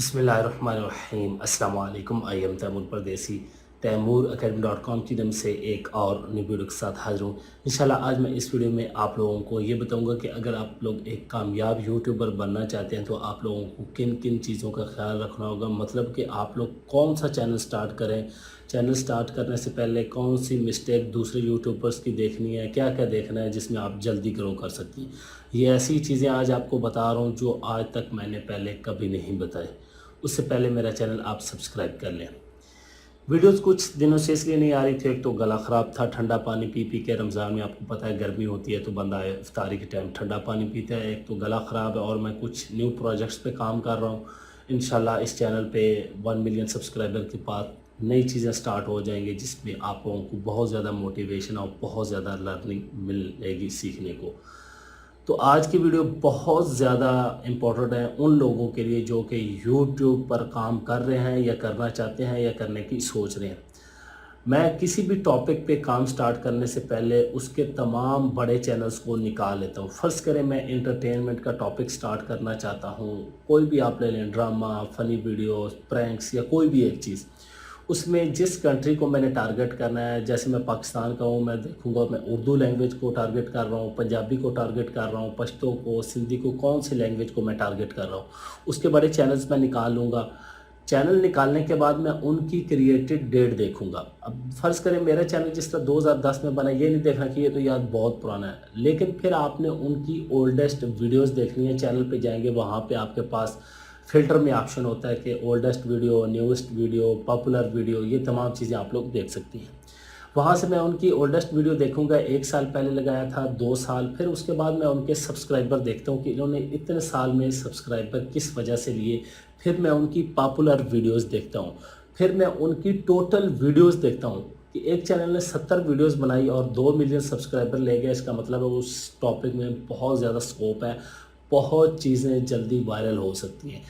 बिस्मिल्लाहिर्रहमानिर्रहीम अस्सलाम वालेकुम। आई एम तैमूर परदेसी तैमूरacademy.com की तरफ से एक और नई वीडियो के साथ हाजिर हूँ। इंशाल्लाह आज मैं इस वीडियो में आप लोगों को ये बताऊंगा कि अगर आप लोग एक कामयाब यूट्यूबर बनना चाहते हैं तो आप लोगों को किन किन चीज़ों का ख्याल रखना होगा। मतलब कि आप लोग कौन सा चैनल स्टार्ट करें, चैनल स्टार्ट करने से पहले कौन सी मिस्टेक दूसरे यूट्यूबर्स की देखनी है, क्या क्या देखना है जिसमें आप जल्दी ग्रो कर सकती हैं। ये ऐसी चीज़ें आज आपको बता रहा हूँ जो आज तक मैंने पहले कभी नहीं बताई। उससे पहले मेरा चैनल आप सब्सक्राइब कर लें। वीडियोस कुछ दिनों से इसलिए नहीं आ रही थी, एक तो गला ख़राब था, ठंडा पानी पी पी के। रमज़ान में आपको पता है गर्मी होती है तो बंदा इफ्तारी के टाइम ठंडा पानी पीता है। एक तो गला ख़राब है और मैं कुछ न्यू प्रोजेक्ट्स पे काम कर रहा हूँ। इंशाल्लाह इस चैनल पे 1 मिलियन सब्सक्राइबर के बाद नई चीज़ें स्टार्ट हो जाएंगी जिसमें आप लोगों को बहुत ज़्यादा मोटिवेशन और बहुत ज़्यादा लर्निंग मिलेगी सीखने को। तो आज की वीडियो बहुत ज़्यादा इम्पोर्टेंट है उन लोगों के लिए जो कि यूट्यूब पर काम कर रहे हैं या करना चाहते हैं या करने की सोच रहे हैं। मैं किसी भी टॉपिक पे काम स्टार्ट करने से पहले उसके तमाम बड़े चैनल्स को निकाल लेता हूँ। फ़र्ज़ करें मैं एंटरटेनमेंट का टॉपिक स्टार्ट करना चाहता हूँ, कोई भी आप ले लें, ड्रामा, फ़नी वीडियोस, प्रैंक्स या कोई भी एक चीज़। उसमें जिस कंट्री को मैंने टारगेट करना है, जैसे मैं पाकिस्तान का हूँ, मैं देखूँगा मैं उर्दू लैंग्वेज को टारगेट कर रहा हूँ, पंजाबी को टारगेट कर रहा हूँ, पश्तो को, सिंधी को, कौन सी लैंग्वेज को मैं टारगेट कर रहा हूँ। उसके बड़े चैनल्स मैं निकाल लूँगा। चैनल निकालने के बाद मैं उनकी क्रिएटेड डेट देखूंगा। अब फ़र्ज़ करें मेरा चैनल जिस तरह 2010 में बना, ये नहीं देखना कि ये तो यार बहुत पुराना है, लेकिन फिर आपने उनकी ओल्डेस्ट वीडियोस देखनी है। चैनल पे जाएंगे, वहाँ पे आपके पास फ़िल्टर में ऑप्शन होता है कि oldest video, newest video, popular video, ये तमाम चीज़ें आप लोग देख सकती हैं। वहाँ से मैं उनकी ओल्डेस्ट वीडियो देखूंगा, 1 साल पहले लगाया था, 2 साल, फिर उसके बाद मैं उनके सब्सक्राइबर देखता हूँ कि इन्होंने इतने साल में सब्सक्राइबर किस वजह से लिए। फिर मैं उनकी पॉपुलर वीडियोस देखता हूँ, फिर मैं उनकी टोटल वीडियोस देखता हूँ कि एक चैनल ने 70 वीडियोस बनाई और 2 मिलियन सब्सक्राइबर ले गया। इसका मतलब है उस टॉपिक में बहुत ज़्यादा स्कोप है, बहुत चीज़ें जल्दी वायरल हो सकती हैं।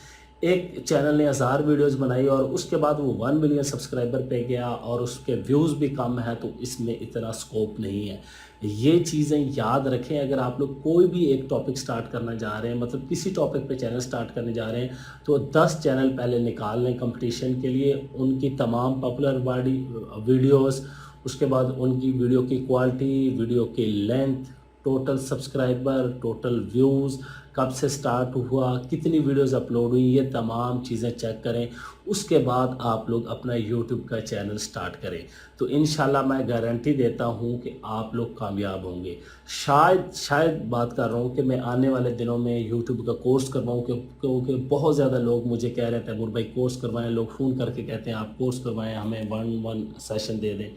एक चैनल ने 1000 वीडियोस बनाई और उसके बाद वो 1 मिलियन सब्सक्राइबर पे गया और उसके व्यूज़ भी कम है, तो इसमें इतना स्कोप नहीं है। ये चीज़ें याद रखें। अगर आप लोग कोई भी एक टॉपिक स्टार्ट करना जा रहे हैं, मतलब किसी टॉपिक पे चैनल स्टार्ट करने जा रहे हैं, तो 10 चैनल पहले निकाल लें कंपटीशन के लिए, उनकी तमाम पॉपुलर बॉडी वीडियोस, उसके बाद उनकी वीडियो की क्वालिटी, वीडियो की length, total subscriber, total views, कब से स्टार्ट हुआ, कितनी वीडियोस अपलोड हुई, ये तमाम चीज़ें चेक करें। उसके बाद आप लोग अपना यूट्यूब का चैनल स्टार्ट करें, तो इंशाल्लाह मैं गारंटी देता हूँ कि आप लोग कामयाब होंगे। शायद बात कर रहा हूँ कि मैं आने वाले दिनों में यूट्यूब का कोर्स करवाऊँ, क्योंकि बहुत ज़्यादा लोग मुझे कह रहे थे, तैमूर भाई कोर्स करवाएं। लोग फ़ोन करके कहते हैं आप कोर्स करवाएं, हमें 1 सेशन दे दें।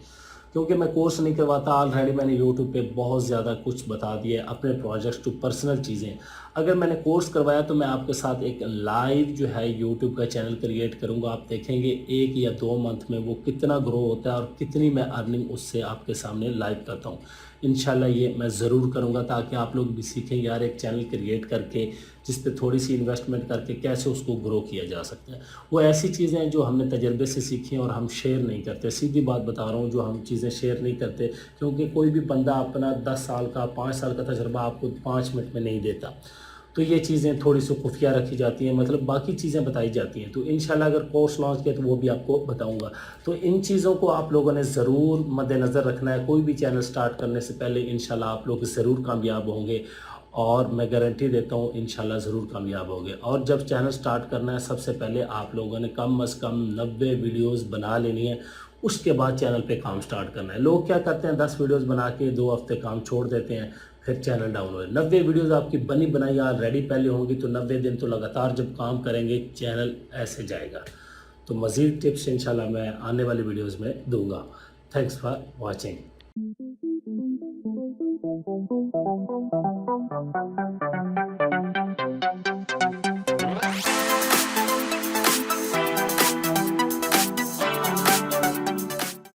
क्योंकि मैं कोर्स नहीं करवाता, ऑलरेडी मैंने यूट्यूब पे बहुत ज़्यादा कुछ बता दिया है, अपने प्रोजेक्ट्स टू पर्सनल चीज़ें। अगर मैंने कोर्स करवाया तो मैं आपके साथ एक लाइव जो है यूट्यूब का चैनल क्रिएट करूँगा। आप देखेंगे 1 या 2 मंथ में वो कितना ग्रो होता है और कितनी मैं अर्निंग उससे आपके सामने लाइव करता हूँ। इंशाल्लाह ये मैं ज़रूर करूँगा ताकि आप लोग भी सीखें यार एक चैनल क्रिएट करके जिस पे थोड़ी सी इन्वेस्टमेंट करके कैसे उसको ग्रो किया जा सकता है। वो ऐसी चीज़ें हैं जो हमने तजर्बे से सीखी हैं और हम शेयर नहीं करते। सीधी बात बता रहा हूँ, जो हम चीज़ें शेयर नहीं करते, क्योंकि कोई भी बंदा अपना 10 साल का, 5 साल का तजर्बा आपको 5 मिनट में नहीं देता। तो ये चीज़ें थोड़ी सी खुफिया रखी जाती हैं, मतलब बाकी चीज़ें बताई जाती हैं। तो इंशाल्लाह अगर कोर्स लॉन्च किया तो वो भी आपको बताऊंगा। तो इन चीज़ों को आप लोगों ने ज़रूर मद्देनज़र रखना है। कोई भी चैनल स्टार्ट करने से पहले इंशाल्लाह आप लोग ज़रूर कामयाब होंगे और मैं गारंटी देता हूँ इंशाल्लाह ज़रूर कामयाब होंगे। और जब चैनल स्टार्ट करना है, सबसे पहले आप लोगों ने कम से कम 90 वीडियोज़ बना लेनी है। उसके बाद चैनल पे काम स्टार्ट करना है। लोग क्या करते हैं, 10 वीडियोस बना के 2 हफ्ते काम छोड़ देते हैं, फिर चैनल डाउन हो। 90 वीडियोस आपकी बनी बनाई रेडी पहले होंगी तो 90 दिन तो लगातार जब काम करेंगे चैनल ऐसे जाएगा। तो मज़ीद टिप्स इंशाल्लाह मैं आने वाली वीडियोस में दूंगा। Thanks for watching.